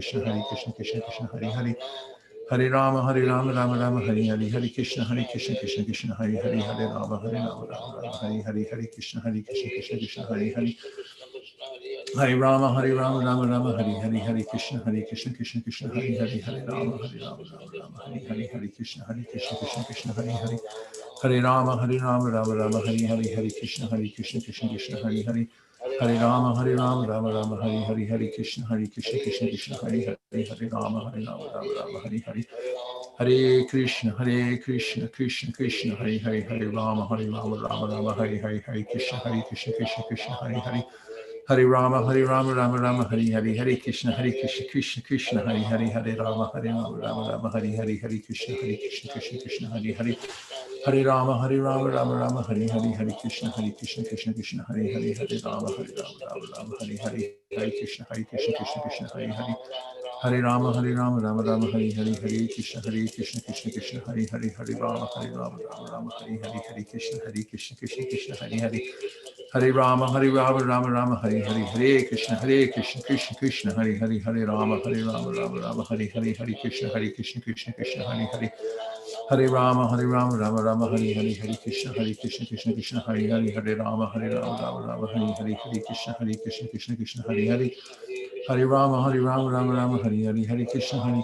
Krishna Hare Krishna Krishna Krishna Hare Hare Hare Rama Rama Rama Hare Hare Hare Krishna Krishna Krishna Hare Hare Hare Rama Rama Rama Hare Hare Hare Krishna Krishna Krishna Hare Hare Hare Rama Rama Rama Hare Hare Hare Krishna Krishna Krishna Hare Hare Hare Rama Rama Hare Hare Hare Krishna Krishna Krishna Hare Hare Hare Rama Rama Rama Hare Hare Hare Krishna Krishna Krishna Hare Hare Hare Rama Rama Rama Hare Hare Hare Krishna Krishna Krishna Hare Hare Hare Rama Rama Hare Hare Hare Krishna Krishna Krishna Hare Hare Hare Rama Rama Hare Hare Hare Krishna Krishna Krishna Hare Hare Hare Rama Rama Hare Hare Hare Krishna Krishna Krishna Hare Hare Hare Rama Rama Hare Hare Hare Krishna Krishna Hare Hare Hare Rama Rama Hare Hare Hare Krishna Krishna Krishna Hare Hare Hare Rama Rama Hare Hare Hare Krishna Krishna Hare Hare Hare Rama Rama Hare Hare Hare Krishna Krishna Hare Hare Hare Rama Rama Hare Hare Hare Krishna Krishna Hare Hare Hare Rama Rama Hare Hare Hare Krishna Krishna Hare Hare Hare Rama Rama Hare Hare Hare Krishna Krishna Hare Hare Hare Rama Rama Hare Hare Hare Krishna Krishna Hare Hare Hare Rama Rama Hare Hare Hare Krishna Krishna Hare Hare Hare Rama Rama Hare Hare Hare Krishna Krishna Hare Hare Hare Rama Rama Hare Hare Hare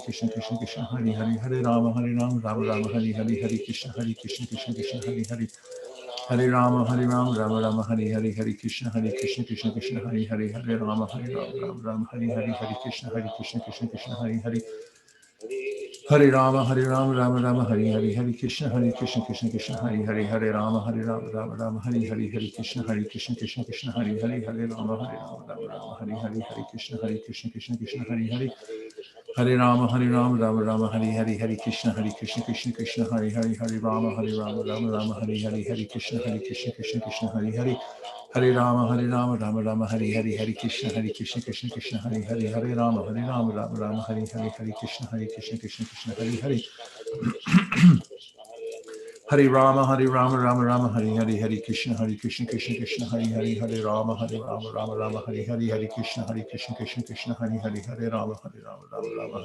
Krishna Krishna Hare Hare Hare Rama Rama Hare Hare Hare Krishna Krishna Hare Hare Hare Rama Rama Hare Hare Hare Krishna Krishna Hare Hare Hare Rama Rama Hare Hare Hare Krishna Krishna Hare Hare Hare Rama Rama Hare Hare Hare Krishna Krishna Hare Hare Hare Rama Rama Hare Hare Hare Krishna Krishna Hare Hare Hare Rama Rama Hare Hare Hare Krishna Krishna Hare Hare Hare Rama Rama Hare Hare Hare Krishna Krishna Hare Hare Hare Rama Rama Hare Hare Hare Krishna Krishna Hare Hare Hare Rama Rama Hare Hare Hare Krishna Krishna Hare Hare Hare Rama Rama Hare Hare Hare Krishna Krishna Hare Hare Hare Rama Rama Hare Hare Hare Krishna Krishna Hare Hare Hare Rama Rama Hare Hare Hare Krishna Krishna Krishna Hare Hare Hare Rama Rama Hare Hare Hare Krishna Krishna Hare Hare Hare Rama Rama Hare Hare Hare Krishna Krishna Hare Hare Hare Rama Rama Hare Hare Hare Krishna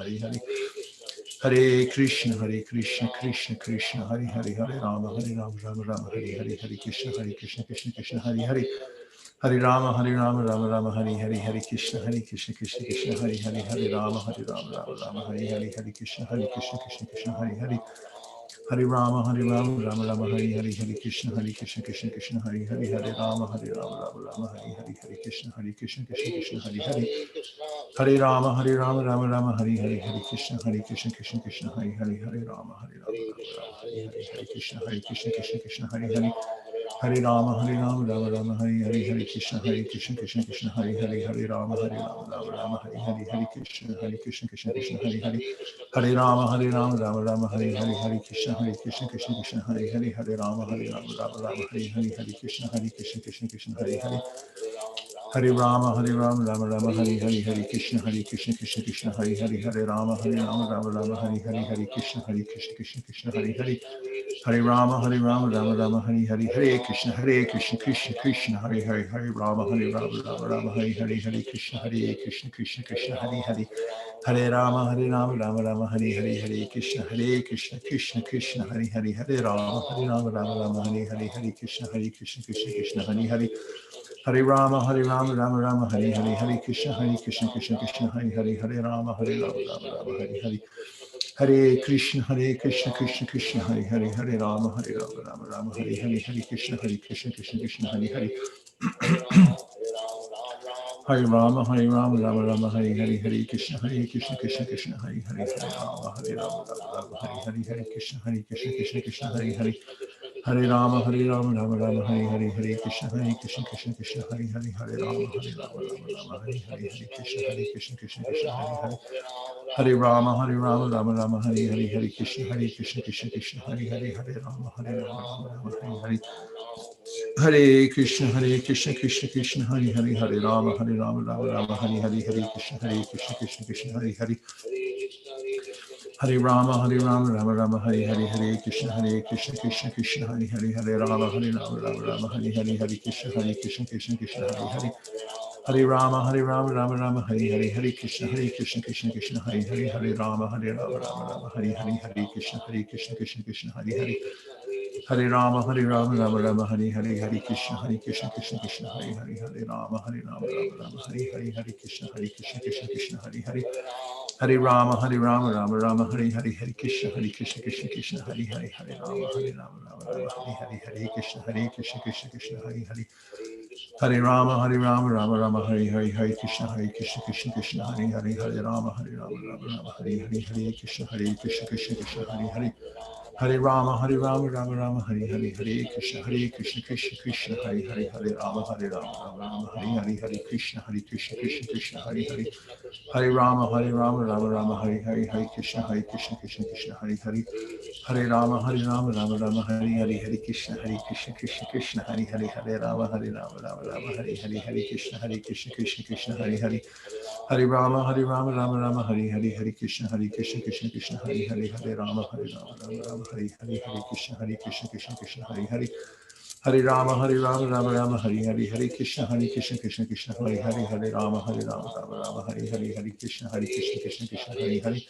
Krishna Hare Hare Hare Rama Rama Hare Hare Hare Krishna Krishna Hare Hare Hare Rama Rama Hare Hare Hare Krishna Krishna Hare Hare Hare Rama Rama Hare Hare Hare Krishna Krishna Hare Hare Hare Rama Rama Hare Hare Krishna Krishna Hare Hare Hare Rama Rama Hare Hare Hare Krishna Krishna Hare Hare Hare Rama Rama Hare Hare Hare Krishna Krishna Hare Hare Hare Rama Rama Hare Hare Hare Krishna Krishna Hare Hare Hare Rama Rama Hare Hare Hare Krishna Krishna Hare Hare Hare Rama Rama Hare Hare Hare Krishna Krishna Hare Hare Hare Rama Rama Hare Hare Hare Krishna Krishna Hare Hare Hare Rama Rama Hare Hare Hare Krishna Krishna Hare Hare Hare Rama Rama Hare Hare Hare Krishna Krishna Hare Hare Hare Rama Rama Hare Hare Hare Krishna Krishna Hare Hare Hare Rama Hare Hare Hare Krishna Krishna Hare Hare Hare Rama Rama Hare Hare Hare Krishna Krishna Hare Hare Hare Rama Rama Hare Hare Hare Krishna Krishna Hare Hare Hare Rama Rama Hare Hare Hare Krishna Krishna Hare Hare Hare Rama Rama Hare Hare Hare Krishna Krishna Hare Hare Hare Rama Rama Hare Hare Hare Krishna Krishna Hare Hare Hare Rama Rama Hare Hare Hare Krishna Krishna Hare Hare Hare Rama Rama Hare Hare Hare Krishna Krishna Hare Hare Hare Rama Rama Hare Hare Hare Krishna Krishna Hare Hare Hare Rama Rama Hare Hare Hare Krishna Krishna Hare Hare Hare Rama Rama Hare Hare Hare Krishna Hare Hare Hare Rama Rama Hare Hare Hare Krishna Krishna Hare Hare Hare Rama Rama Hare Hare Hare Krishna Krishna Hare Hare Hare Rama, Rama Rama, Hare Hare, Hare Krishna, Krishna Krishna, Hare Hare, Hare Rama, Rama Rama, Hare Hare, Hare Krishna, Krishna Krishna, Hare Hare. Hare Rama, Rama Rama, Hare Hare, Hare Krishna, Krishna Krishna, Hare Hare, Hare Rama, Rama Rama, Hare Hare, Hare Krishna, Krishna Hare Hare. Hare Rama, Rama Rama, Hare Hare, Hare Krishna, Krishna Hare Hare, Hare Rama, Rama Rama, Hare Hare, Hare Krishna, Krishna Hare Hare. Hare Rama, Rama Rama, Hare Hare, Hare Krishna, Krishna Hare Hare, Hare Rama, Rama Rama, Hare Hare, Hare Krishna, Krishna Hare Hare. Hare Rama, Rama Rama, Hare Hare, Hare Krishna, Krishna Hare Hare, Hare Rama, Rama Rama, Hare Hare, Hare Krishna, Krishna Hare Hare. Hare Rama, Rama Rama, Hare Hare, Hare Krishna, Krishna Hare Hare. Hare Rama, Rama Rama, Hare Hare, Hare Krishna, Krishna Hare Hare, Hare Rama, Rama Rama, Hare Hare, Hare Krishna, Krishna Hare Hare. Hare Rama, Rama Rama, Hare Hare, Hare Krishna, Krishna Hare Hare, Hare Rama, Rama Rama, Hare Hare, Hare Krishna, Krishna Hare Hare. Hare Rama, Rama Rama, Hare Hare, Hare Krishna, Krishna Hare Hare, Hare Rama, Rama Rama, Hare Hare, Hare Krishna, Krishna Hare Hare. Hare Rama, Rama Rama, Hare Hare, Hare Krishna, Krishna Hare Hare, Hare Rama, Rama Rama, Hare Hare, Hare Krishna, Krishna Hare Hare.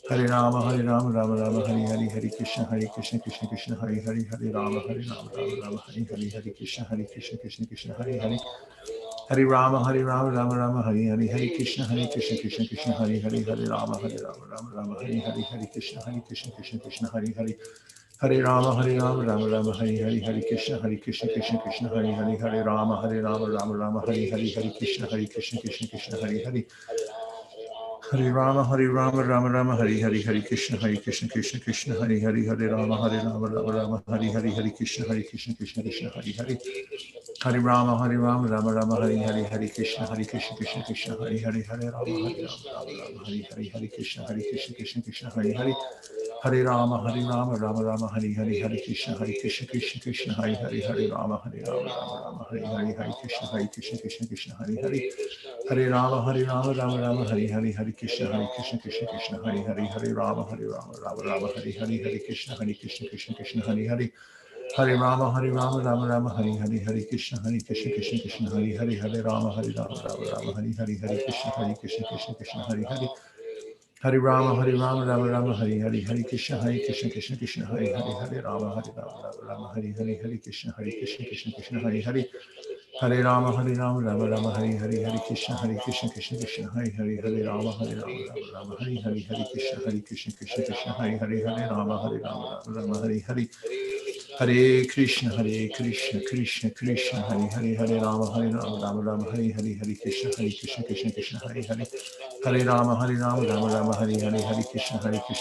Hare Rama, Rama Rama, Hare Hare, Hare Krishna, Krishna Hare Hare, Hare Rama, Rama Rama, Hare Hare, Hare Krishna, Krishna Hare Hare. Hare Rama, Rama Rama, Hare Hare, Hare Krishna, Krishna Hare Hare, Hare Rama, Rama Rama, Hare Hare, Hare Krishna, Krishna Hare Hare. Hare Rama, Rama Rama, Hare Hare, Hare Krishna, Krishna Hare Hare, Hare Rama, Rama Rama, Hare Hare, Hare Krishna, Krishna Hare Hare. Hare Rama, Rama Rama, Hare Hare, Hare Krishna, Krishna Hare Hare, Hare Rama, Rama, Hare Hare, Hare Krishna, Krishna Hare Hare. Hare Rama, Rama Rama, Hare Hare, Hare Krishna, Krishna Hare Hare, Hare Rama, Rama, Hare Hare, Hare Krishna, Hare Hare. Hare Rama, Rama Rama, Hare Hare, Hare Krishna, Krishna Hare Hare, Hare Rama, Rama Rama, Hare Hare, Hare Krishna, Krishna Hare Hare. Hare Rama, Rama Rama, Hare Hare, Hare Krishna, Krishna Hare Hare, Hare Rama, Rama, Hare Hare, Hare Krishna, Hare Hare. Hare Rama, Rama Rama, Hare Hare, Hare Krishna, Krishna Hare Hare, Hare Rama, Rama, Hare Hare, Hare Krishna, Krishna Hare Hare. Hare Rama, Rama Rama, Hare Hare, Hare Krishna, Krishna Hare Hare, Hare Rama, Rama, Hare Hare, Hare Krishna, Krishna Hare Hare, Hare Rama, Rama, Hare Hare. Hare Krishna, Krishna Krishna, Hare Hare, Hare Rama, Rama Rama, Hare Hare, Hare Krishna, Krishna Hare Hare. Hare Rama, Rama Rama, Hare Hare, Hare Krishna, Krishna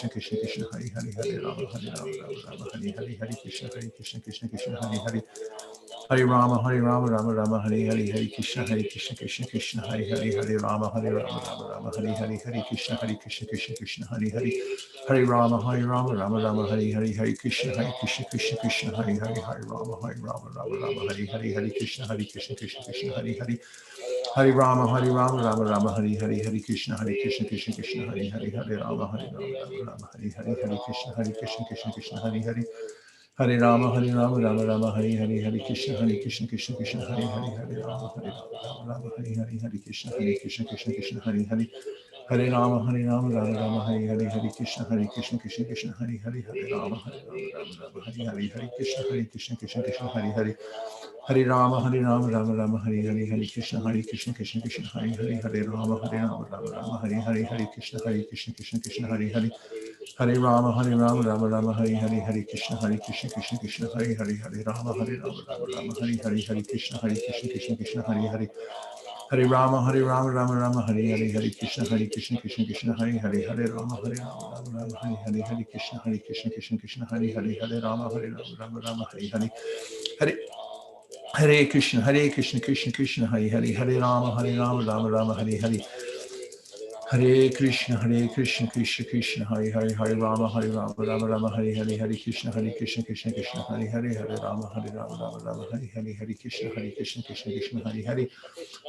Hare Hare, Hare Rama, Rama, Hare Hare, Hare Krishna, Krishna Hare Hare. Hare Rama, Rama Rama, Hare Hare, Hare Krishna, Krishna Hare Hare, Hare Rama, Rama, Hare Hare, Hare Krishna, Krishna Hare Hare. Hare Rama, Rama Rama, Hare Hare, Hare Krishna, Krishna Hare Hare, Hare Rama, Rama, Hare Hare, Hare Krishna, Krishna Hare Hare. Hare Rama, Rama Rama, Hare Hare, Hare Krishna, Krishna Hare Hare, Hare Rama, Rama, Hare Hare, Hare Krishna, Hare Hare. Hare Rama, Rama Rama, Hare Hare, Hare Krishna, Krishna Hare Hare, Hare Rama, Rama, Hare Hare, Hare Krishna, Krishna Hare Hare. Hare Rama, Rama Rama, Hare Hare, Hare Krishna, Krishna Hare Hare, Hare Rama, Rama, Hare Hare, Hare Krishna, Hare Hare. Hare Rama, Rama Rama, Hare Hare, Hare Krishna, Krishna Hare Hare, Hare Rama, Rama, Hare Hare, Hare Krishna, Krishna Hare Hare. Hare Rama, Rama Rama, Hare Hare, Hare Krishna, Krishna Hare Hare, Hare Rama, Rama, Hare Hare, Hare Krishna, Krishna Hare Hare. Hare Rama, Rama Rama, Hare Hare, Hare Krishna, Krishna Hare Hare, Hare Rama, Rama, Hare Hare, Hare Krishna, Krishna Hare Hare, Hare Rama, Rama, Hare Hare. Hare Krishna, Krishna Hare Hare, Hare Rama, Rama Rama, Hare Hare. Hare Krishna, Krishna Hare Hare, Hare Rama, Rama Rama, Hare Hare, Hare Krishna, Krishna Hare Hare, Hare Rama, Rama, Hare Hare, Hare Krishna, Krishna Hare Hare.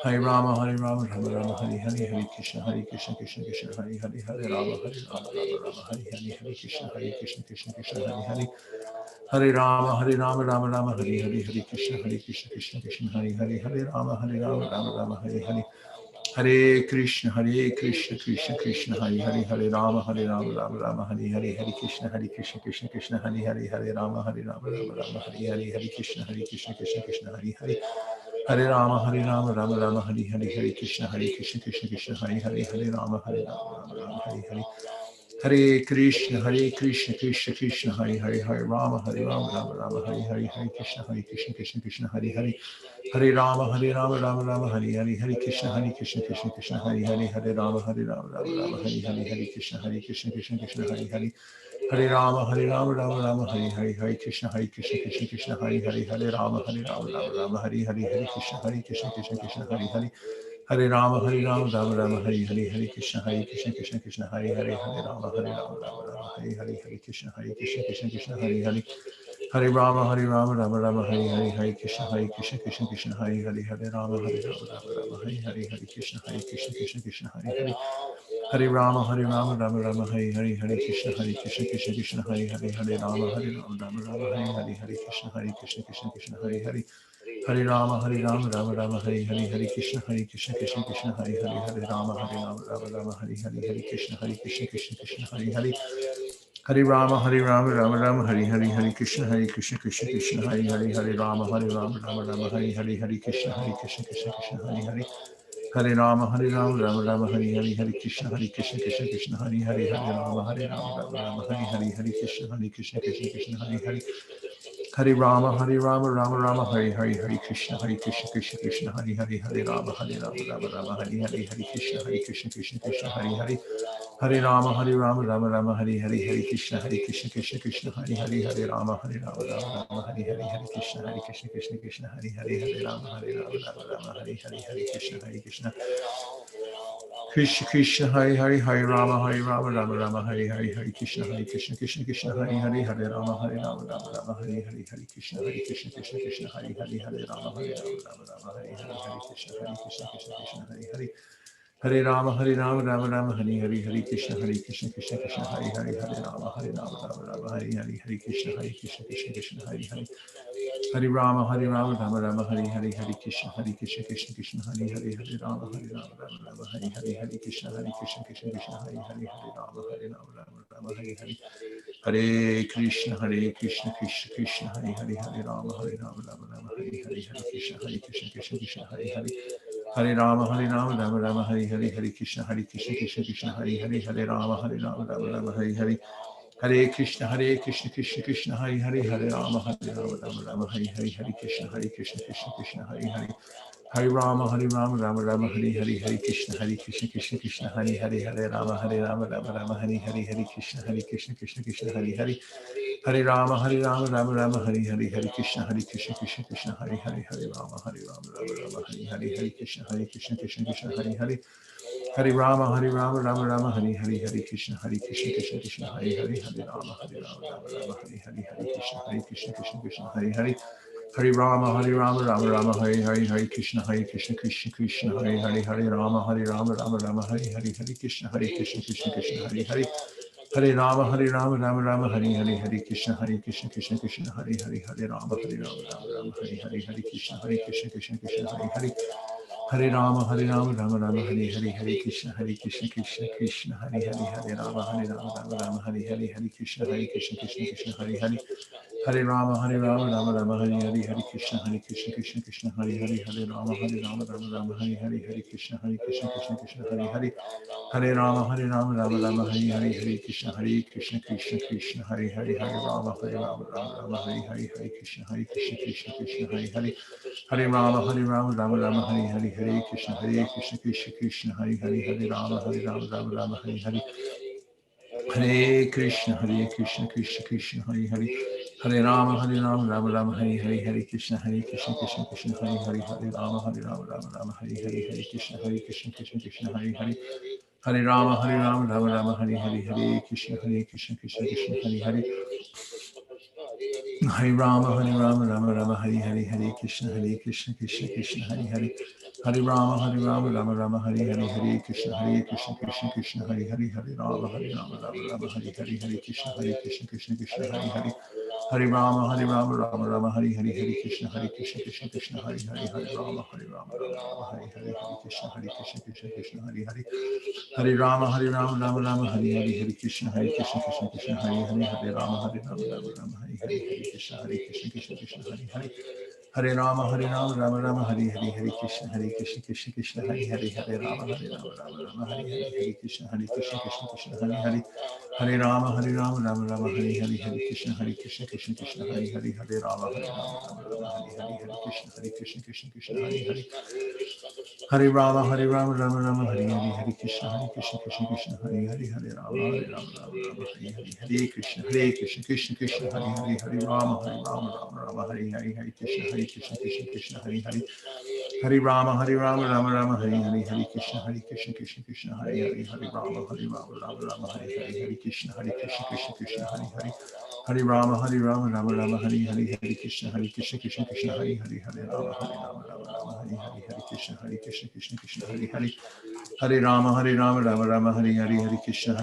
Hare Rama, Rama Rama, Hare Hare, Hare Krishna, Krishna Hare Hare, Hare Rama, Rama, Hare Hare, Hare Krishna, Krishna Hare Hare. Hare Rama, Rama Rama, Hare Hare, Hare Krishna, Krishna Hare Hare, Hare Rama, Rama, Rama, Hare Hare. Hare Krishna, Krishna Krishna, Hare Hare, Hare Rama, Rama Rama, Hare Hare, Hare Krishna, Krishna Krishna, Hare Hare, Hare Rama, Rama Rama, Hare Hare, Hare Krishna, Krishna Krishna, Hare Hare, Hare Rama, Rama Rama, Hare Hare, Hare Krishna, Krishna Krishna, Hare Hare, Hare Rama, Rama, Hare Hare. Hare Krishna, Krishna Krishna, Hare Hare, Hare Rama, Rama Rama, Hare Hare, Hare Krishna, Krishna Krishna, Hare Hare, Hare Rama, Rama Rama, Hare Hare, Hare Krishna, Krishna Krishna, Hare Hare, Hare Rama, Rama, Hare Hare, Hare Krishna, Krishna, Hare Hare, Hare Rama, Rama, Hare Hare, Hare Krishna, Krishna, Hare Hare, Hare Rama, Rama, Hare Hare, Hare Krishna, Krishna, Hare Hare, Hare Rama, Rama Rama, Hare Hare, Hare Krishna, Krishna, Hare Hare, Hare Rama, Rama, Hare Hare, Hare Krishna, Krishna, Hare Hare, Hare Rama, Rama Rama, Hare Hare, Hare Krishna, Krishna, Hare Hare, Hare Rama, Rama, Hare Hare, Hare Krishna, Krishna, Hare Hare, Hare Rama, Rama Rama, Hare Hare, Hare Krishna, Krishna, Hare Hare, Hare Rama, Rama, Hare Hare, Hare Krishna, Krishna, Hare Hare, Hare Rama, Rama Rama, Hare Hare, Hare Krishna, Krishna, Hare Hare, Hare Rama, Rama, Hare Hare, Hare Krishna, Krishna, Hare Hare, Hare Rama, Rama Rama, Hare Hare, Hare Krishna, Krishna, Hare Hare, Hare Rama, Rama, Hare Hare, Hare Krishna, Krishna, Hare Hare, Hare Rama, Rama Rama, Hare Hare, Hare Krishna, Krishna, Hare Hare, Hare Rama, Rama, Hare Hare, Hare Krishna, Krishna, Hare Hare, Hare Rama, Rama Rama, Hare Hare, Hare Krishna, Krishna, Hare Hare, Hare Rama, Rama, Hare Hare, Hare Krishna, Krishna, Hare Hare, Hare Rama, Rama Rama, Hare Hare, Hare Krishna, Krishna, Hare Hare, Hare Rama, Rama, Hare Hare, Hare Krishna, Krishna, Hare Hare, Hare Rama, Rama, Hare Hare, Hare Krishna, Krishna, Hare Hare, Hare Rama, Rama, Hare Hare, Hare Krishna, Krishna, Hare Hare, Hare Rama, Rama, Hare Hare, Hare Krishna, Krishna, Hare Hare, Hare Rama, Rama, Hare Hare, Hare Krishna, Krishna, Hare Hare, Hare Rama, Rama, Hare Hare, Hare Krishna, Krishna, Hare Hare, Hare Rama, Rama, Hare Hare, Hare Krishna, Krishna, Hare Hare, Hare Rama, Rama, Hare Hare, Hare Krishna, Krishna, Hare Hare, Hare Rama, Rama, Hare Hare, Hare Krishna, Krishna, Hare Hare, Hare Rama, Rama, Hare Hare, Hare Krishna, Krishna, Hare Hare, Hare Rama, Rama, Hare Hare, Hare Krishna, Krishna, Hare Hare, Hare Rama, Rama, Hare Hare, Hare Krishna, Krishna, Hare Hare, Hare Rama, Rama, Hare Hare, Hare Krishna, Krishna, Hare Hare, Hare Rama, Rama, Hare Hare, Hare Krishna, Krishna, Hare Hare, Hare Rama, Rama, Hare Hare, Hare Krishna, Krishna, Hare Hare, Hare Rama, Rama, Hare Hare, Hare Krishna, Krishna, Hare Hare, Hare Rama, Rama, Hare Hare, Hare Krishna, Krishna, Hare Hare, Hare Rama, Rama, Hare Hare, Hare Krishna, Krishna, Hare Hare, Hare Rama, Rama, Hare Hare, Hare Krishna, Krishna, Hare Hare, Hare Rama, Rama, Hare Hare, Hare Krishna, Hare Hare, Hare Rama, Rama, Hare Hare, Hare Krishna, Krishna, Hare Hare, Hare Rama, Rama, Hare Hare, Hare Krishna, Krishna, Hare Hare, Hare Rama, Rama, Hare Hare, Hare Krishna, Krishna, Hare Hare, Hare Rama, Rama, Hare Hare, Hare Krishna, Krishna, Hare Hare, Hare Rama, Rama, Hare Hare, Hare Krishna, Krishna, Hare Hare, Hare Rama, Rama, Hare Hare, Hare Krishna, Krishna, Hare Hare, Hare Rama, Rama, Hare Hare, Hare Krishna, Krishna, Hare Hare, Hare Rama, Rama, Hare Hare, Hare Krishna, Krishna, Hare Hare, Hare Rama, Rama, Hare Hare, Hare Krishna, Krishna, Hare Hare, Hare Rama, Rama, Hare Hare, Hare Krishna, Krishna, Hare Hare, Hare Rama, Rama, Hare Hare, Hare Krishna, Krishna, Hare Hare, Hare Rama, Rama, Hare Hare, Hare Krishna, Krishna, Hare Hare, Hare Rama, Rama, Hare Hare, Hare Krishna, Krishna, Hare Hare, Hare Rama, Rama, Hare Hare, Hare Krishna, Krishna, Hare Hare, Hare Rama, Rama, Hare Hare, Hare Krishna, Krishna, Hare Hare, Hare Rama, Rama, Hare Hare, Hare Krishna, Krishna, Hare Hare, Hare Rama, Rama, Hare Hare, Hare Krishna, Krishna, Hare Hare, Hare Rama, Rama, Hare Hare, Hare Krishna, Krishna, Hare Hare, Hare Rama, Rama Rama, Hare Hare, Hare Krishna, Krishna Krishna, Hare Hare, Hare Rama, Rama Rama, Hare Hare, Hare Krishna, Krishna, Hare Hare, Hare Rama, Rama Rama, Hare Hare, Hare Krishna, Krishna, Hare Hare, Hare Rama, Rama, Hare Hare, Hare Krishna, Krishna, Hare Hare, Hare Rama, Rama Rama, Hare Hare, Hare Krishna, Krishna, Hare Hare, Hare Rama, Rama, Hare Hare, Hare Krishna, Krishna, Hare Hare, Hare Rama, Rama Rama, Hare Hare, Hare Krishna, Krishna, Hare Hare, Hare Rama, Rama, Hare Hare, Hare Krishna, Krishna, Hare Hare, Hare Rama, Rama Rama, Hare Hare, Hare Krishna, Krishna, Hare Hare, Hare Rama, Rama, Hare Hare, Hare Krishna, Krishna, Hare Hare, Hare Rama, Rama, Hare Hare, Hare Krishna, Krishna, Hare Hare, Hare Rama, Rama Rama, Hare Hare, Hare Krishna, Krishna, Hare Hare, Hare Rama, Rama, Hare Hare, Hare Krishna, Krishna, Hare Hare, Hare Rama, Rama Rama, Hare Hare, Hare Krishna, Krishna, Hare Hare, Hare Rama, Rama, Hare Hare, Hare Krishna, Krishna, Hare Hare, Hare Rama, Rama Rama, Hare Hare, Hare Krishna,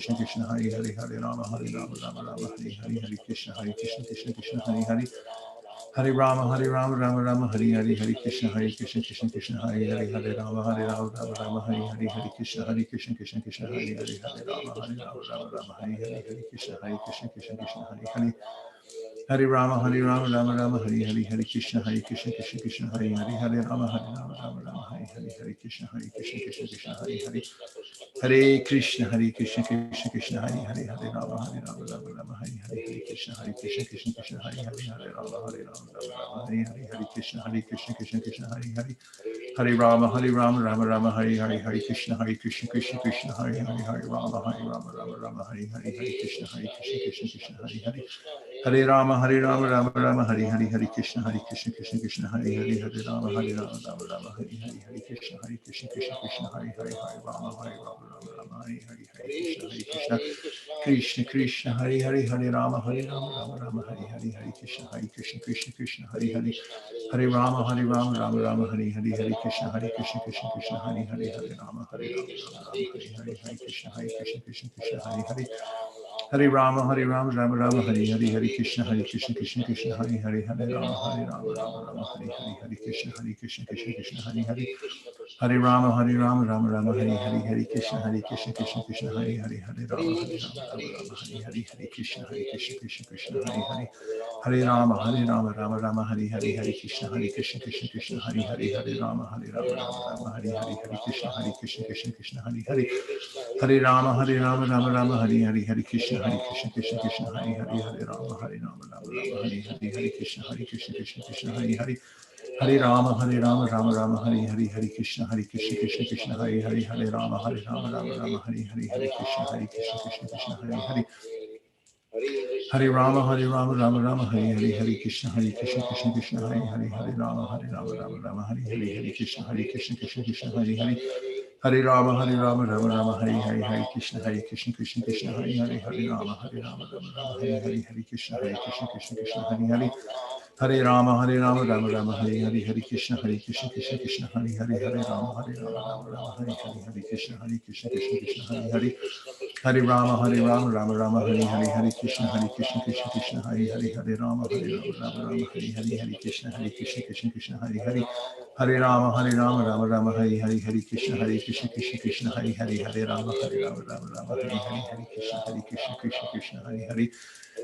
Krishna, Hare Hare, Hare Rama, Rama, Hare Hare, Hare Krishna, Krishna, Hare Hare, Hare Rama, Rama Rama, Hare Hare, Hare Krishna, Krishna, Hare Hare, Hare Rama, Rama, Hare Hare, Hare Krishna, Krishna, Hare Hare, Hare Rama, Rama, Hare Hare, Hare Krishna, Krishna, Hare Hare, Hare Rama, Rama, Hare Hare, Hare Krishna, Krishna, Hare Hare, Hare Rama, Rama, Hare Hare, Hare Krishna, Krishna, Hare Hare, Hare Krishna, Krishna, Hare Hare, Hare Rama, Rama, Hare Hare, Hare Krishna, Krishna, Hare Hare, Hare Rama, Rama, Hare Hare, Hare Krishna, Krishna, Hare Hare, Hare Rama, Rama, Hare Hare, Hare Krishna, Krishna, Hare Hare, Hare Rama, Rama, Hare Hare, Hare Krishna, Krishna, Hare Hare, Hare Rama, Rama, Hare Hare, Hare Krishna, Krishna, Hare Hare, Hare Rama, Rama, Hare Hare, Hare Krishna, Krishna, Hare Hare, Hare Rama, Rama, Hare Hare, Hare Krishna, Krishna, Hare Hare, Hare Rama, Rama, Hare Hare, Hare Krishna, Krishna, Hare Hare, Hare Rama, Rama, Hare Hare, Hare Krishna, Krishna, Hare Hare, Hare Rama, Rama, Hare Hare, Hare Krishna, Krishna, Hare Hare, Hare Rama, Rama, Hare Hare, Hare Krishna, Krishna, Hare Hare, Hare Rama, Rama, Hare Hare, Hare Krishna, Krishna, Hare Hare, Hare Rama, Rama, Hare Hare, Hare Krishna, Krishna, Hare Hare, Hare Rama, Rama, Hare Hare, Hare Krishna, Krishna, Hare Hare, Hare Rama, Rama, Hare Hare, Hare Krishna, Krishna, Hare Hare, Hare Rama, Rama, Hare Hare, Hare Krishna, Krishna, Hare Hare, Hare Rama, Rama, Hare Hare, Hare Krishna, Krishna, Hare Hare, Hare Rama, Rama, Hare Hare, Hare Krishna, Krishna, Hare Hare, Hare Rama, Rama, Hare Hare, Hare Krishna, Krishna, Hare Hare, Hare Rama, Rama, Hare Hare, Hare Krishna, Krishna, Hare Hare, Hare Rama, Rama, Hare Hare, Hare Krishna, Krishna, Hare Hare, Hare Rama, Rama, Hare Hare, Hare Krishna, Krishna, Hare Hare, Hare Rama, Rama, Hare Hare, Hare Krishna, Krishna, Hare Hare, Hare Rama, Rama, Hare Hare, Hare Krishna, Krishna, Hare Hare, Hare Rama, Rama, Hare Hare, Hare Krishna, Krishna, Hare Hare, Hare Rama, Rama, Hare Hare, Hare Krishna, Krishna, Hare Hare, Hare Rama, Rama, Hare Hare, Hare Krishna, Krishna, Hare Hare, Hare Rama, Rama, Hare Hare, Hare Krishna, Krishna, Hare Hare, Hare Rama, Rama, Hare Hare, Hare Krishna, Krishna, Hare Hare, Hare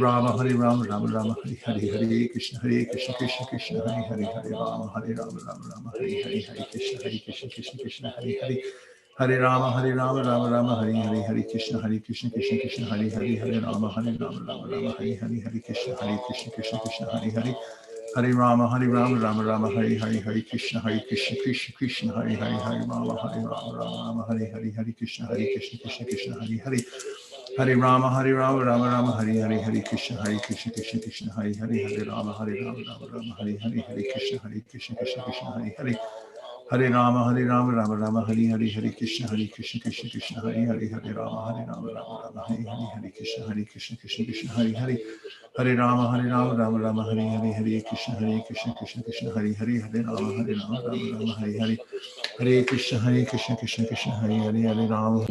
Rama, Rama, Hare Hare, Hare Krishna, Hare Hare, Hare Rama, Rama, Hare Hare, Hare Krishna, Krishna, Hare Hare, Hare Rama, Rama, Hare Hare, Hare Krishna, Hare Hare, Hare Rama, Rama, Hare Hare, Hare Krishna, Krishna, Hare Hare, Hare Rama, Rama, Hare Hare, Hare Krishna, Krishna, Hare Hare, Hare Rama, Rama, Hare Hare, Hare Krishna, Krishna, Hare Hare, Hare Rama, Rama, Hare Hare, Hare Krishna, Krishna, Hare Hare, Hare Rama, Rama, Hare Hare, Hare Krishna, Krishna, Hare Hare, Hare Rama, Rama, Hare Hare, Hare Krishna, Krishna, Hare Hare, Hare Rama, Rama, Hare Hare, Hare Krishna, Krishna, Hare Hare, Hare Rama, Rama, Hare Hare, Hare Krishna, Krishna, Hare Hare, Hare Rama, Rama, Hare Hare, Hare Krishna, Krishna, Hare Hare, Hare Rama, Rama, Hare Hare, Hare Krishna, Krishna, Hare Hare, Hare Rama,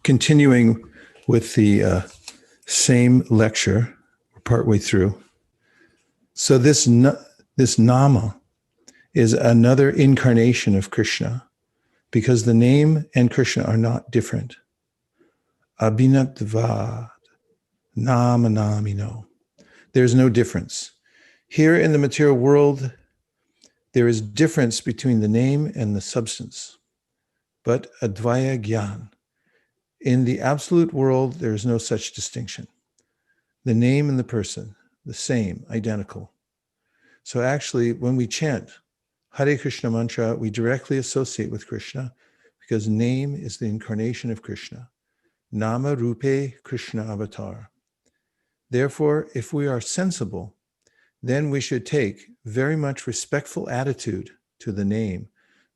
continuing with the same lecture, we're partway through. So this Nama is another incarnation of Krishna, because the name and Krishna are not different. Abhinatvad, Nama Namino. There's no difference. Here in the material world, there is difference between the name and the substance, but Advaya Gyan. In the absolute world, there is no such distinction. The name and the person, the same, identical. So actually, when we chant Hare Krishna mantra, we directly associate with Krishna, because name is the incarnation of Krishna. Nama Rupe Krishna Avatar. Therefore, if we are sensible, then we should take very much respectful attitude to the name,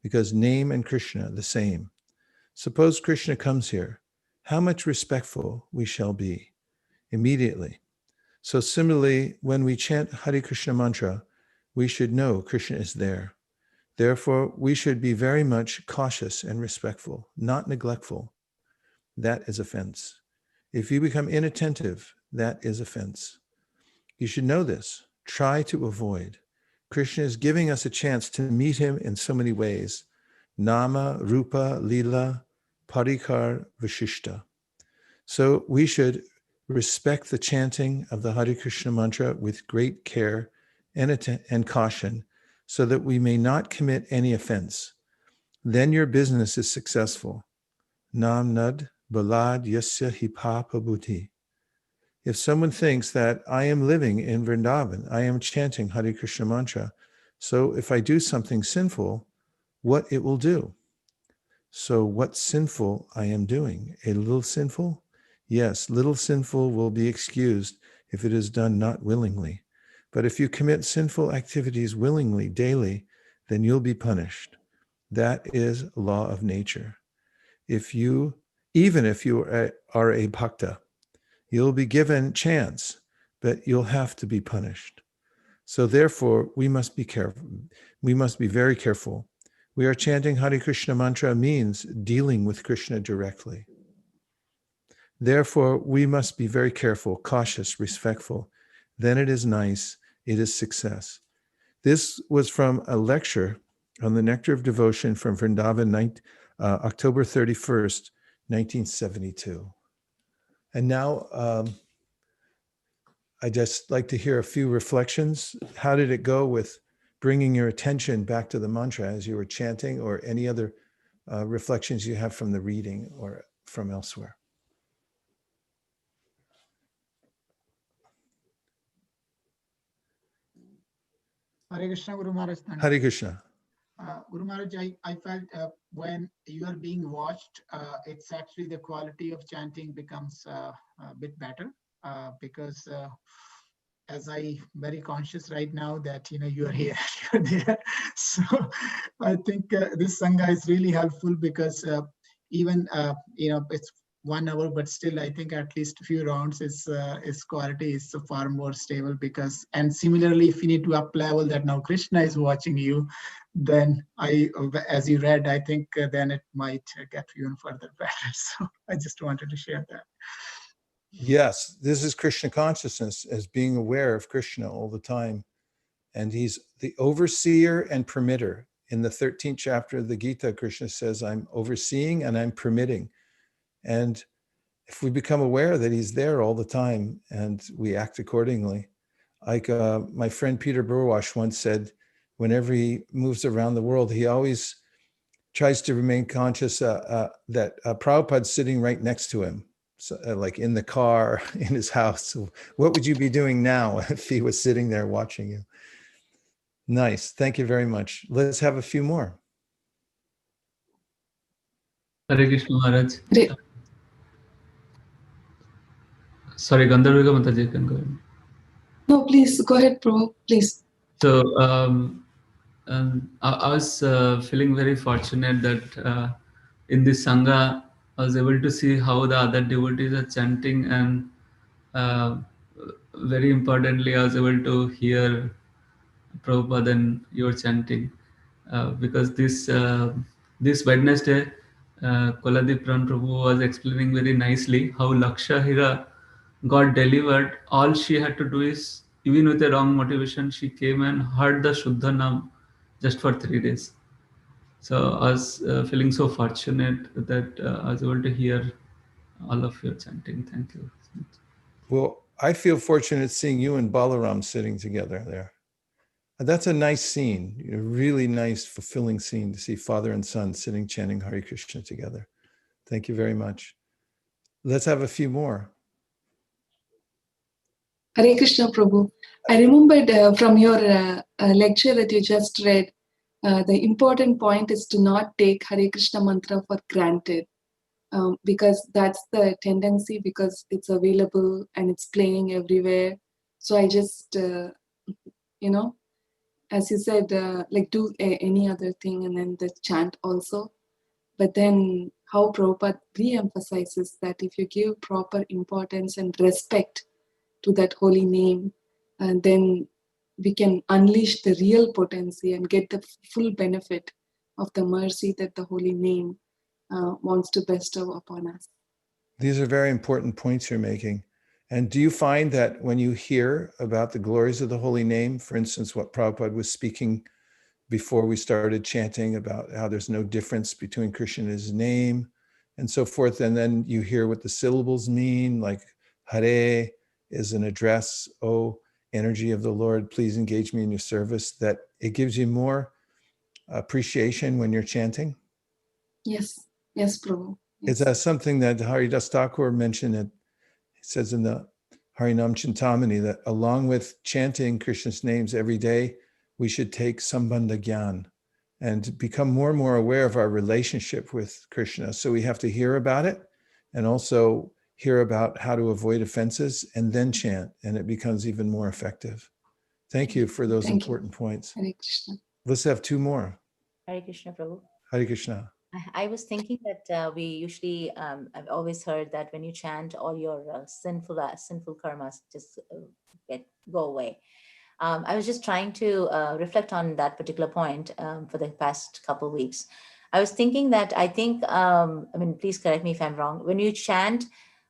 because name and Krishna are the same. Suppose Krishna comes here, how much respectful we shall be immediately. So similarly, when we chant Hare Krishna mantra, we should know Krishna is there. Therefore, we should be very much cautious and respectful, not neglectful. That is offense. If you become inattentive, that is offense. You should know this. Try to avoid. Krishna is giving us a chance to meet him in so many ways. Nama, Rupa, Lila, Parikar, Vishishta. So we should respect the chanting of the Hare Krishna mantra with great care and caution, so that we may not commit any offense. Then your business is successful. Nam nad balad yasya hipapa buddhi. If someone thinks that I am living in Vrindavan, I am chanting Hare Krishna mantra, so if I do something sinful, what it will do? So what sinful I am doing? A little sinful? Yes, little sinful will be excused if it is done not willingly. But if you commit sinful activities willingly, daily, then you'll be punished. That is law of nature. Even if you are a bhakta, you'll be given chance, but you'll have to be punished. So therefore, we must be careful. We must be very careful. We are chanting Hare Krishna mantra means dealing with Krishna directly. Therefore, we must be very careful, cautious, respectful. Then it is nice, it is success. This was from a lecture on the Nectar of Devotion from Vrindavan, October 31st, 1972. And now I'd just like to hear a few reflections. How did it go with bringing your attention back to the mantra as you were chanting, or any other reflections you have from the reading or from elsewhere? Hare Krishna, Guru Maharaj. Hare Krishna. Guru Maharaj, I felt when you are being watched, it's actually the quality of chanting becomes a bit better, because as I very conscious right now that you are here, you're there. So I think this Sangha is really helpful, because even it's 1 hour, but still I think at least a few rounds is quality is far more stable. Because, and similarly, if you need to up level that now Krishna is watching you, then as you read, I think then it might get even further better. So I just wanted to share that. Yes, this is Krishna consciousness, as being aware of Krishna all the time. And he's the overseer and permitter. In the 13th chapter of the Gita, Krishna says, I'm overseeing and I'm permitting. And if we become aware that he's there all the time and we act accordingly, like my friend Peter Burwash once said, whenever he moves around the world, he always tries to remain conscious that Prabhupada's sitting right next to him. So, like in the car, in his house. So what would you be doing now if he was sitting there watching you? Nice. Thank you very much. Let's have a few more. Hare Krishna Maharaj. Sorry, Gandharvika Mataji can go ahead. No, please go ahead, Prabhu, please. So I was feeling very fortunate that in this Sangha, I was able to see how the other devotees are chanting, and very importantly, I was able to hear Prabhupada and your chanting, because this Wednesday, Koladip Ran Prabhu was explaining very nicely how Lakshahira got delivered. All she had to do is, even with a wrong motivation, she came and heard the Shuddha Nam just for 3 days. So I was feeling so fortunate that I was able to hear all of your chanting. Thank you. Well, I feel fortunate seeing you and Balaram sitting together there. That's a nice scene, a really nice, fulfilling scene to see father and son sitting chanting Hare Krishna together. Thank you very much. Let's have a few more. Hare Krishna, Prabhu. I remembered from your lecture that you just read, the important point is to not take Hare Krishna mantra for granted, because that's the tendency, because it's available and it's playing everywhere. So I just, as you said, like do any other thing and then the chant also. But then how Prabhupada re-emphasizes that if you give proper importance and respect to that holy name, and then we can unleash the real potency and get the full benefit of the mercy that the holy name wants to bestow upon us. These are very important points you're making. And do you find that when you hear about the glories of the holy name, for instance, what Prabhupada was speaking before we started chanting about how there's no difference between Krishna and his name and so forth, and then you hear what the syllables mean, like Hare is an address, oh, energy of the Lord, please engage me in your service, that it gives you more appreciation when you're chanting? Yes, Prabhu. Yes. It's something that Haridas Thakur mentioned. It says in the Harinam Chintamani that along with chanting Krishna's names every day, we should take Sambandha Gyan and become more and more aware of our relationship with Krishna. So we have to hear about it and also hear about how to avoid offenses and then chant, and it becomes even more effective. Thank you for those important points. Hare Krishna. Let's have two more. Hare Krishna, Prabhu. Hare Krishna. I was thinking that we usually, I've always heard that when you chant, all your sinful karmas just go away. I was just trying to reflect on that particular point for the past couple of weeks. I was thinking that I think, please correct me if I'm wrong. When you chant,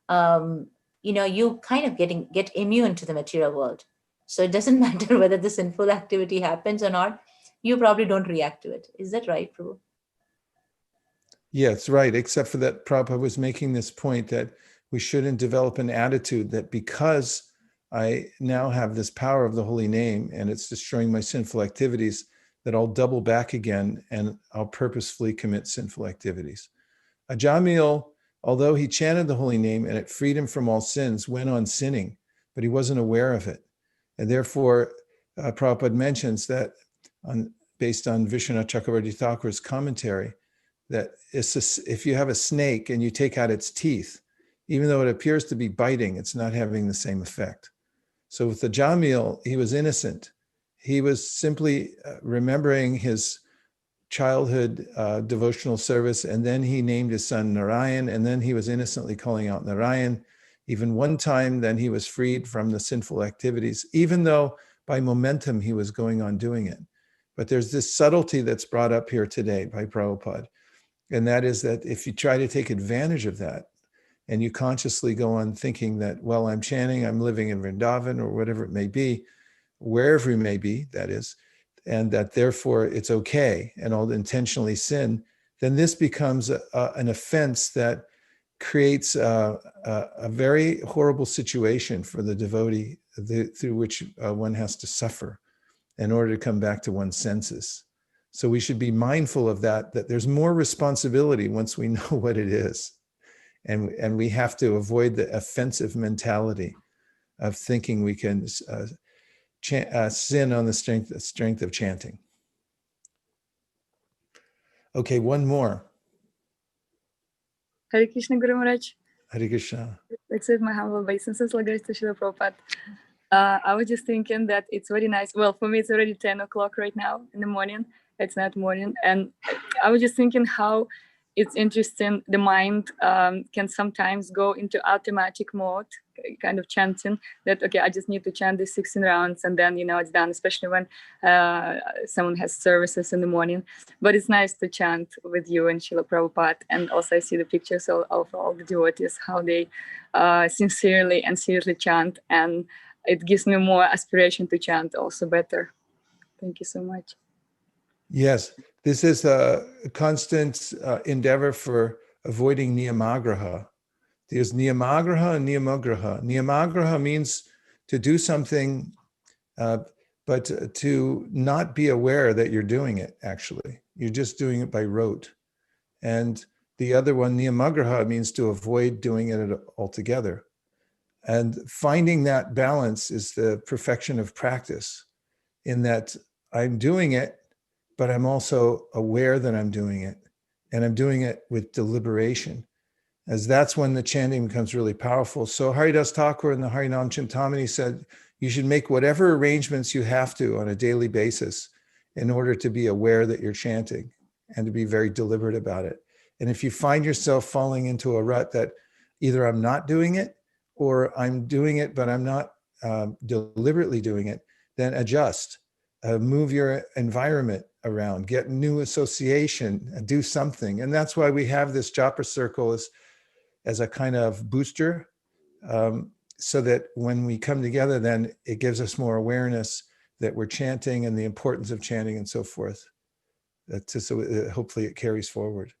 you kind of get immune to the material world. So it doesn't matter whether the sinful activity happens or not. You probably don't react to it. Is that right, Prabhu? Yeah, it's right, except for that Prabhupada was making this point that we shouldn't develop an attitude that because I now have this power of the holy name and it's destroying my sinful activities, that I'll double back again and I'll purposefully commit sinful activities. Ajamil, although he chanted the holy name and it freed him from all sins, went on sinning, but he wasn't aware of it. And therefore, Prabhupada mentions that based on Vishwanath Chakravarti Thakur's commentary, that if you have a snake and you take out its teeth, even though it appears to be biting, it's not having the same effect. So with the Jamil, he was innocent. He was simply remembering his childhood devotional service, and then he named his son Narayan, and then he was innocently calling out Narayan. Even one time, then he was freed from the sinful activities, even though by momentum he was going on doing it. But there's this subtlety that's brought up here today by Prabhupada. And that is that if you try to take advantage of that and you consciously go on thinking that, well, I'm chanting, I'm living in Vrindavan or whatever it may be, wherever it may be, that is, and that therefore it's okay and I'll intentionally sin, then this becomes an offense that creates a very horrible situation for the devotee through which one has to suffer in order to come back to one's senses. So we should be mindful of that there's more responsibility once we know what it is. And we have to avoid the offensive mentality of thinking we can sin on the strength of chanting. Okay, one more. Hare Krishna, Guru Maharaj. Hare Krishna. Accept my humble obeisances, Lord to Srila Prabhupada. I was just thinking that it's very nice. Well, for me, it's already 10 o'clock right now in the morning. It's not morning. And I was just thinking how it's interesting. The mind can sometimes go into automatic mode, kind of chanting that, okay, I just need to chant these 16 rounds and then, it's done, especially when someone has services in the morning. But it's nice to chant with you and Srila Prabhupada. And also I see the pictures of all the devotees, how they sincerely and seriously chant. And it gives me more aspiration to chant also better. Thank you so much. Yes, this is a constant endeavor for avoiding niyamagraha. There's niyamagraha and niyamograha. Niyamagraha means to do something, but to not be aware that you're doing it, actually. You're just doing it by rote. And the other one, niyamagraha, means to avoid doing it altogether. And finding that balance is the perfection of practice, in that I'm doing it, but I'm also aware that I'm doing it, and I'm doing it with deliberation, as that's when the chanting becomes really powerful. So Haridas Thakur in the Harinam Chintamani said, you should make whatever arrangements you have to on a daily basis in order to be aware that you're chanting and to be very deliberate about it. And if you find yourself falling into a rut that either I'm not doing it or I'm doing it, but I'm not deliberately doing it, then adjust. Move your environment around, get new association, do something. And that's why we have this Japa circle as a kind of booster, so that when we come together, then it gives us more awareness that we're chanting and the importance of chanting and so forth. So hopefully it carries forward.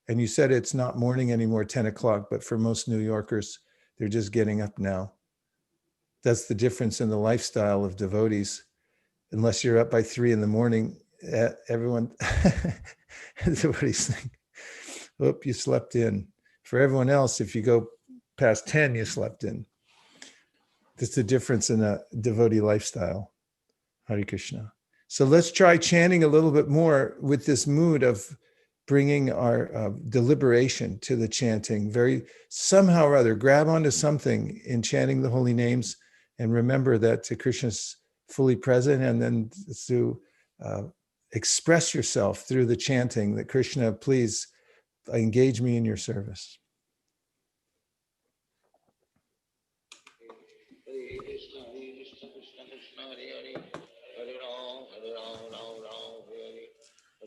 And you said it's not morning anymore, 10 o'clock, but for most New Yorkers, they're just getting up now. That's the difference in the lifestyle of devotees. Unless you're up by 3 a.m, everyone, everybody's thinking, oh, you slept in. For everyone else, if you go past 10, you slept in. That's the difference in a devotee lifestyle. Hare Krishna. So let's try chanting a little bit more with this mood of bringing our deliberation to the chanting. Somehow or other, grab onto something in chanting the holy names and remember that Krishna's fully present, and then to express yourself through the chanting that Krishna, please engage me in your service.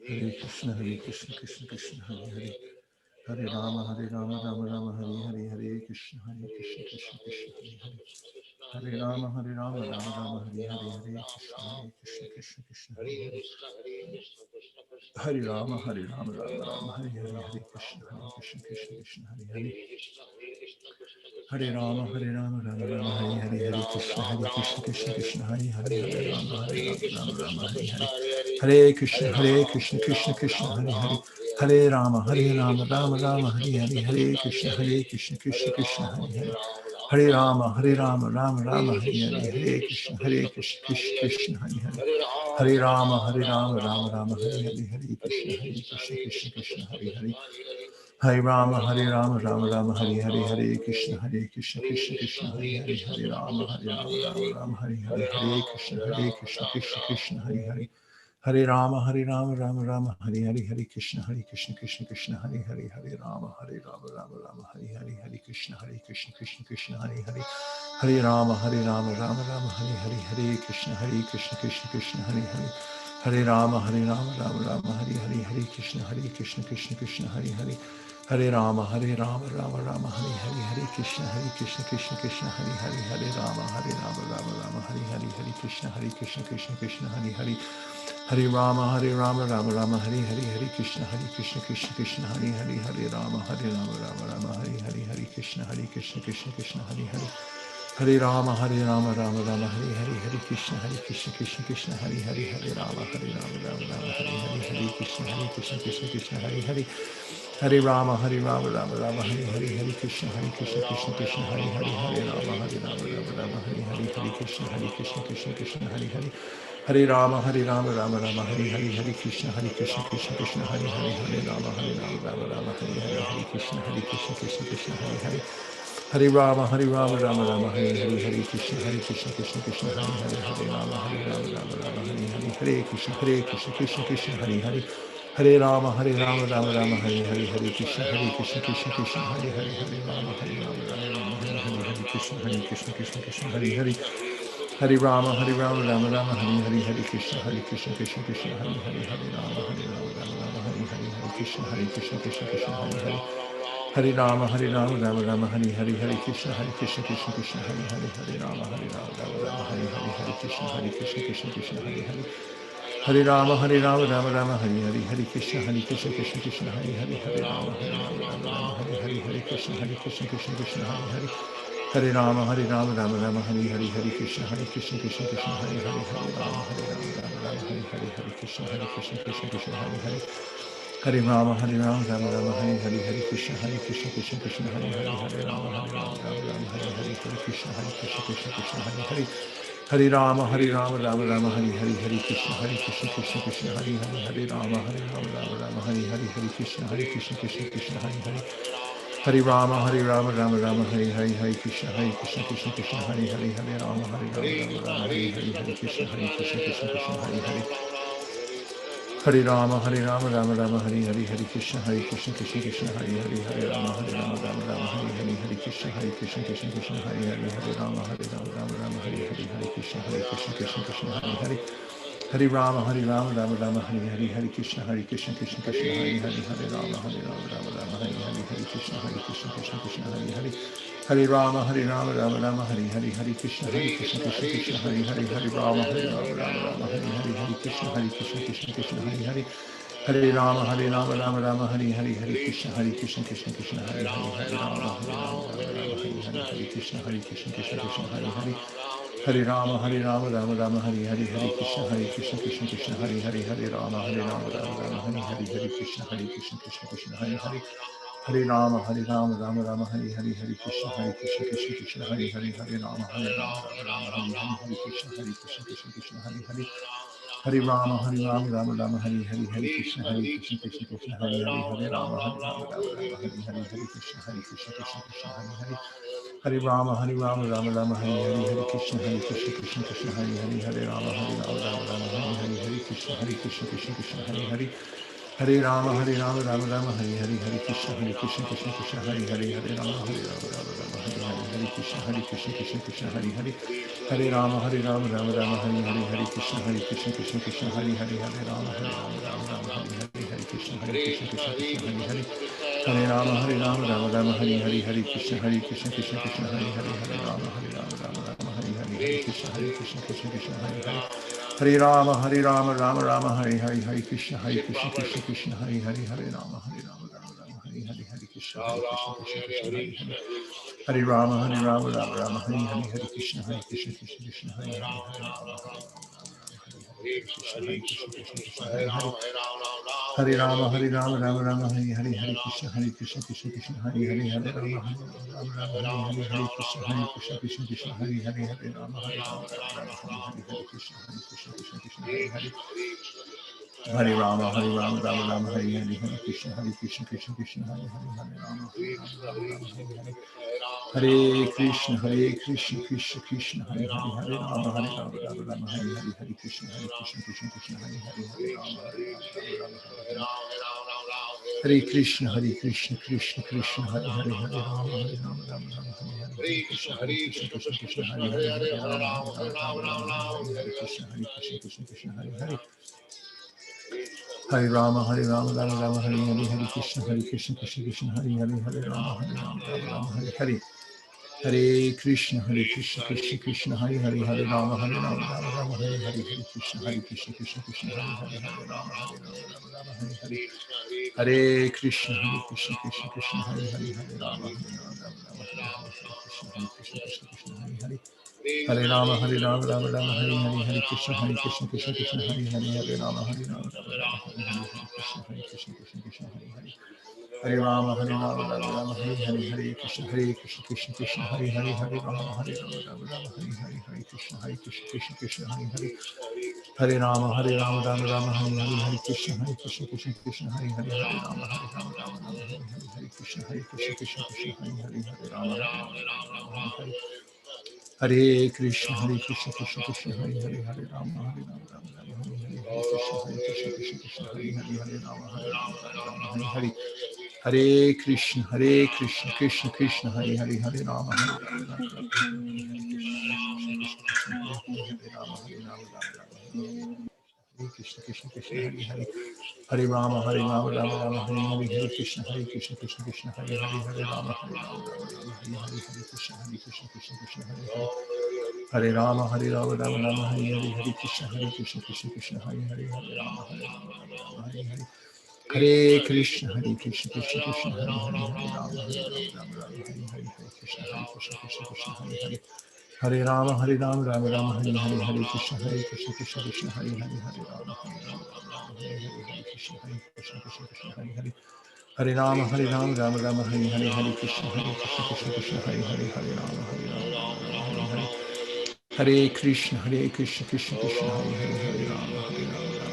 Hare Krishna, Krishna Krishna, Hare Hare. Hare Rama, Rama Rama, Hare Hare. Hare Krishna, Krishna Krishna, Hare Hare. Hare Rama, Rama Rama, Hare Hare. Hare Krishna, Krishna Krishna, Hare Hare. Hare Rama, Rama Rama, Hare Hare. Hare Krishna, Krishna Hare Hare. Hare Rama, Rama Rama, Hare Hare. Hare Krishna, Krishna Hare Hare. Hare Rama, Rama Rama, Hare Hare. Hare Krishna, Krishna Krishna, Hare Hare. Hare Rama, Rama Rama, Hare Hare. Hare Krishna, Krishna Krishna, Hare Hare. Hare Rama, Rama Rama, Hare Hare. Hare Krishna, Krishna Hare Hare. Hare Rama, Rama Rama, Hare Hare. Hare Krishna, Krishna Hare Hare. Hare Rama, Rama Rama, Hare Hare. Hare Krishna, Krishna Hare Hare. Hare Rama, Rama Rama, Hare Hare. Hare Krishna, Krishna Hare Hare. Hare Rama, Rama Rama, Hare Hare. Hare Krishna, Krishna Hare Hare. Hare Rama, Rama Rama, Hare Hare. Hare Krishna, Krishna Hare Hare. Hare Rama, Rama Rama, Hare Hare. Hare Krishna, Krishna Hare Hare. Hare Rama, Rama Rama, Hare Hare. Hare Krishna, Krishna Hare Hare. Hare Rama, Rama Rama, Hare Hare. Hare Krishna, Krishna Hare Hare. Hare Rama, Rama Rama, Hare Hare. Hare Krishna, Krishna Hare Hare. Hare Rama, Rama Rama, Hare Hare. Hare Krishna, Krishna Hare Hare. Hare Rama, Rama Rama, Hare Hare. Hare Krishna, Krishna Hare Hare. Hare Rama, Rama Rama, Hare Hare. Hare Krishna, Krishna Hare Hare. Hare Rama, Rama Rama, Hare Hare. Hare Krishna, Krishna Hare Hare. Hare Rama, Rama Hare Hare. Hare Krishna, Krishna Hare Hare. Hare Rama, Rama Hare Hare. Hare Krishna, Krishna Hare Hare. Hare Rama, Rama Hare Hare. Hare Krishna, Krishna Hare Hare. Hare Rama, Rama Hare Hare. Hare Krishna, Krishna Hare Hare. Hare Rama, Rama Hare Hare. Hare Krishna, Krishna Hare Hare. Hare Rama, Rama Hare Hare. Hare Krishna, Krishna Hare Hare. Hare Rama, Rama Rama, Hare Hare, Hare Krishna, Krishna Krishna, Hare Hare, Hare Rama, Rama Rama, Hare Hare, Hare Krishna, Krishna Krishna, Hare Hare, Hare Rama, Rama Rama, Hare Hare, Hare Krishna, Krishna Krishna, Hare Hare, Hare Rama, Rama Rama, Hare Hare, Hare Krishna, Krishna, Hare Hare, Hare Rama, Rama Rama, Hare Hare, Hare Krishna, Krishna, Hare Hare, Hare Rama, Rama Rama, Hare Hare, Hare Krishna, Krishna, Hare Hare, Hare Rama, Rama Rama, Hare Hare, Hare Krishna, Krishna, Hare Hare, Hare Rama, Rama Rama, Hare Hare, Hare Krishna, Krishna, Hare Hare, Hare Rama, Rama Rama, Hare Hare, Hare Krishna, Krishna, Hare Hare, Hare Rama, Rama Rama, Hare Hare, Hare Krishna, Krishna, Hare Hare, Hare Rama, Rama Rama, Hare Hare, Hare Krishna, Krishna, Hare Hare, Hare Rama, Rama, Hare Hare, Hare Krishna, Krishna, Hare Hare, Hare Rama, Rama Rama, Hare Hare, Hare Krishna, Krishna, Hare Hare, Hare Rama, Rama Rama, Hare Hare, Hare Krishna, Krishna, Hare Hare, Hare Rama, Rama Rama, Hare Hare, Hare Krishna, Krishna, Hare Hare, Hare Rama, Rama, Hare Hare, Hare Krishna, Krishna, Hare Hare, Hare Rama, Rama Rama, Hare Hare, Hare Krishna, Krishna, Hare Hare, Hare Rama, Rama, Hare Hare, Hare Krishna, Krishna, Hare Hare, Hare Rama, Rama, Hare Hare, Hare Krishna, Krishna, Hare Hare, Hare Rama, Rama, Hare Hare, Hare Krishna, Krishna, Hare Hare, Hare Rama, Rama, Hare Hare, Hare Krishna, Krishna, Hare Hare, Hare Rama, Rama, Hare Hare, Hare Krishna, Krishna, Hare Hare, Hare Rama, Rama, Hare Hare, Hare Krishna, Krishna, Hare Hare, Hare Rama, Rama, Hare Hare, Hare Krishna, Krishna, Hare Hare, Hare Rama, Rama, Hare Hare, Hare Krishna, Krishna, Hare Hare, Hare Rama, Rama, Hare Hare, Hare Krishna, Krishna, Hare Hare, Hare Rama, Rama, Hare Hare, Hare Krishna, Krishna, Hare Hare, Hare Rama, Rama, Hare Hare, Hare Krishna, Krishna, Hare Hare, Hare Rama, Rama, Hare Hare, Hare Krishna, Krishna, Hare Hare, Hare Rama, Rama, Hare Hare, Hare Krishna, Krishna, Hare Hare, Hare Rama, Rama, Hare Hare, Hare Krishna, Krishna, Hare Hare, Hare Rama, Rama, Hare Hare, Hare Krishna, Krishna, Hare Hare, Hare Rama, Rama, Hare Hare, Hare Krishna, Krishna, Hare Hare, Hare Rama, Rama, Hare Hare, Hare Krishna, Krishna, Hare Hare, Hare Rama, Rama, Hare Hare, Hare Krishna, Krishna, Hare Hare, Hare Rama, Rama, Hare Hare, Hare Krishna, Krishna, Hare Hare, Hare Rama, Rama, Hare Hare, Hare Krishna, Krishna, Hare Hare, Hare Rama, Rama, Hare Hare, Hare Krishna, Krishna, Hare Hare, Hare Rama, Rama, Hare Hare, Hare Krishna, Krishna, Hare Hare, Hare Rama, Rama, Hare Hare, Hare Krishna, Krishna, Hare Hare, Hare Rama, Rama, Hare Hare, Hare Krishna, Krishna, Hare Hare, Hare Rama, Rama, Hare Hare, Hare Krishna, Krishna, Hare Hare, Hare Rama, Hare Krishna, Hare Hare, Hare Rama, Rama, Hare Hare, Hare Krishna, Krishna, Hare Hare, Hare Rama, Rama, Hare Hare, Hare Krishna, Hare Hare, Hare Rama, Rama, Hare Hare, Krishna, Krishna, Hare Hare, Hare Rama, Rama, Hare Hare, Hare Krishna, Krishna, Hare Hare, Hare Rama, Rama, Hare Hare, Hare Krishna, Krishna, Krishna, Hare Hare, Hare Rama, Rama, Hare Hare, Hare Krishna, Krishna, Hare Hare, Hare Rama, Rama, Hare Hare, Hare Krishna, Krishna, Hare Hare, Hare Rama, Rama, Hare Hare, Hare Krishna, Krishna, Hare Hare, Hare Rama, Rama, Hare Hare, Krishna, Hare Hare, Hare Rama, Rama, Hare Hare, Hare Krishna, Krishna, Hare Hare, Hare Rama, Rama, Hare Hare, Hare Krishna, Krishna, Hare Hare, Hare Rama, Rama, Hare Hare, Hare Krishna, Krishna, Hare Hare, Hare Rama, Rama, Hare Hare, Hare Krishna, Krishna, Hare Hare, Hare Rama, Rama, Hare Hare, Hare Krishna, Hare Hare, Hare Rama, Rama, Hare Hare, Hare Krishna, Krishna, Hare Hare, Hare Rama, Rama, Hare Hare, Hare Krishna, Hare Hare, Hare Rama, Rama, Hare Hare, Hare Krishna, Krishna, Hare Hare, Hare Rama, Rama, Hare Hare, Hare Krishna, Krishna, Hare Hare, Hare Rama, Rama, Hare Hare, Hare Krishna, Krishna, Hare Hare, Hare Rama, Rama, Hare Hare, Hare Krishna, Krishna, Hare Hare, Hare Rama, Rama, Hare Hare, Hare Krishna, Krishna, Hare Hare, Hare Rama, Rama, Hare Hare, Hare Krishna, Krishna Krishna, Hare Hare, Hare Rama, Hare Rama, Krishna Krishna Krishna, Hare Hare, Hare Rama, Hare Rama, Rama Rama, Hare Hare, Hare Krishna Krishna Krishna, Hare Hare, Hare Rama, Hare Rama, Hare Hare, Hare Krishna Krishna, Hare Hare, Hare Rama, Hare Rama, Rama Rama, Hare Hare, Hare Krishna Krishna, Hare Hare, Hare Rama, Hare Rama, Rama Hare Hare, Hare Krishna Krishna, Hare Hare, Hare Rama, Hare Rama, Rama Hare Hare, Hare Krishna Krishna, Hare Hare, Hare Rama, Rama Rama, Hare Hare, Hare Krishna Krishna, Hare Hare, Hare Rama, Hare Rama, Rama Hare Hare, Hare Krishna Krishna, Hare Hare, Hare Rama, Rama Rama, Hare Hare, Hare Krishna Krishna, Hare Hare, Hare Rama, Hare Rama, Rama Hare Hare, Hare Krishna Krishna Krishna, Hare Hare,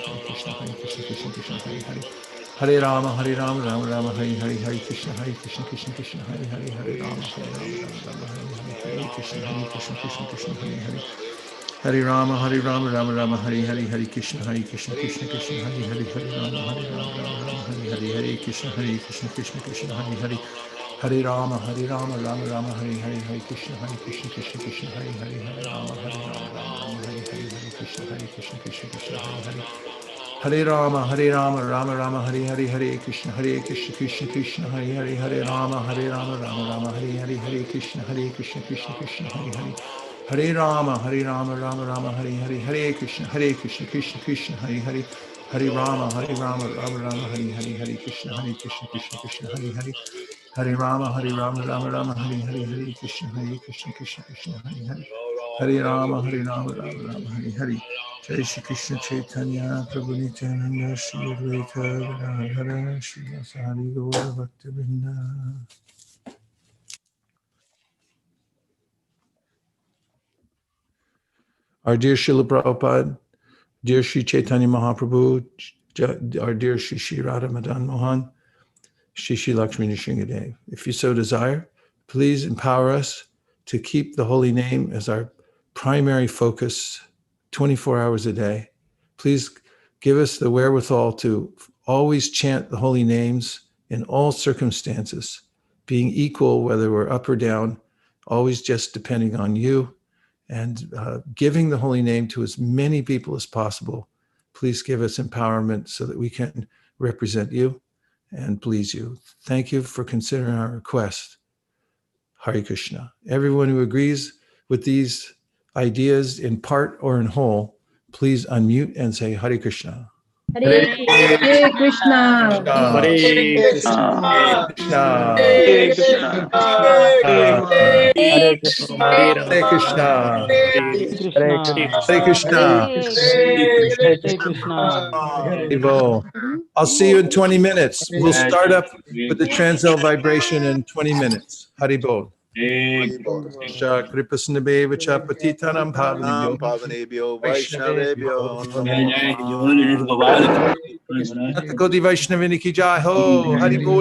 Hare Rama, Rama Rama, Hare Hare, Hare Krishna Krishna, Hare Hare, Hare Rama, Rama Rama, Hare Hare, Hare Krishna Krishna, Hare Hare, Hare Rama, Rama Rama, Hare Krishna Krishna, Hare Hare, Hare Rama, Rama Rama, Hare Hare, Hare Krishna Krishna, Hare Hare, Hare Rama, Rama, Hare Hare, Hare Krishna Krishna, Hare Hare, Hare Rama, Rama Rama, Hare Hare, Hare Krishna Krishna, Hare Hare, Hare Rama, Rama, Hare Hare, Hare Krishna Krishna, Hare Hare, Hare Rama, Rama Rama, Hare Hare, Hare Krishna Krishna, Hare Hare, Hare Rama, Rama Rama, Hare Hare, Hare Krishna Krishna, Hare Hare, Hare Rama, Rama Rama, Hare Hare, Hare Krishna Krishna, Hare Hare, Hare Rama, Rama Rama, Hare Hare, Hare Krishna Krishna, Hare Hare, Hare Rama, Rama Rama, Hare Hare, Hare Krishna Krishna, Hare Hare, Hare Rama, Rama Rama, Hare Hare. Jai Shri Krishna Chaitanya Prabhu Nityananda Shri Advaita Gadadhara Shri Vasari Gaura Bhaktivinoda. Our dear Srila Prabhupada, dear Shri Chaitanya Mahaprabhu, our dear Shri Shri Radha Madan Mohan, Shri Shri Lakshmi Nrsingadev. If you so desire, please empower us to keep the holy name as our primary focus 24 hours a day. Please give us the wherewithal to always chant the holy names in all circumstances, being equal whether we're up or down, always just depending on you, and giving the holy name to as many people as possible. Please give us empowerment so that we can represent you and please you. Thank you for considering our request. Hare Krishna. Everyone who agrees with these ideas in part or in whole, please unmute and say Hare Krishna. Hare Krishna. Hare Krishna. Hare Krishna. Hare Krishna. Hare Krishna. Hare Krishna. Hare Krishna. Hare I'll see you in 20 minutes. We'll start up with the transcendental vibration in 20 minutes. Haribol. Kripasnabeva Chapatitanam Pavanibyo Vaishnavebhyo Namo Namaha. Koti Vaishnavini ki jai ho. Haribol.